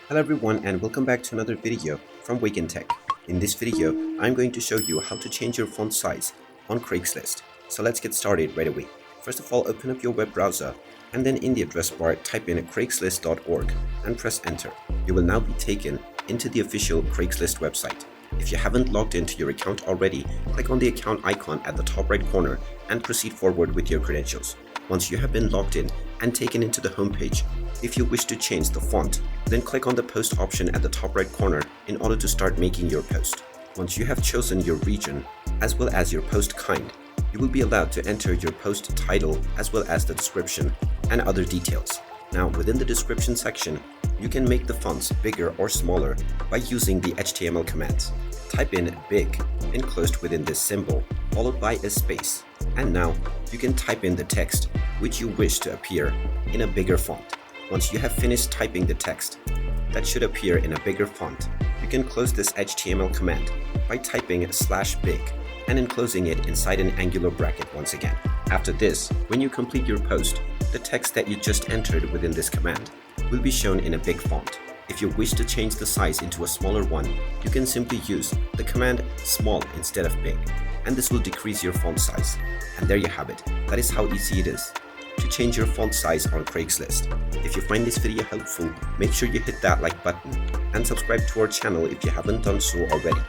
Hello everyone and welcome back to another video from Wake&Tech. In this video, I'm going to show you how to change your font size on Craigslist. So let's get started right away. First of all, open up your web browser and then in the address bar type in craigslist.org and press enter. You will now be taken into the official Craigslist website. If you haven't logged into your account already, click on the account icon at the top right corner and proceed forward with your credentials. Once you have been logged in and taken into the homepage, if you wish to change the font, then click on the post option at the top right corner in order to start making your post. Once you have chosen your region as well as your post kind, you will be allowed to enter your post title as well as the description and other details. Now within the description section, you can make the fonts bigger or smaller by using the HTML commands. Type in big enclosed within this symbol, followed by a space. And now you can type in the text which you wish to appear in a bigger font. Once you have finished typing the text that should appear in a bigger font, you can close this HTML command by typing /big and enclosing it inside an angular bracket once again. After this, when you complete your post, the text that you just entered within this command will be shown in a big font. If you wish to change the size into a smaller one, you can simply use the command small instead of big, and this will decrease your font size. And there you have it. That is how easy it is to change your font size on Craigslist. If you find this video helpful, make sure you hit that like button and subscribe to our channel if you haven't done so already.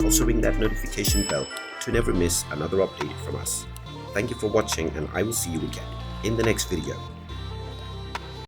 Also ring that notification bell to never miss another update from us. Thank you for watching and I will see you again in the next video.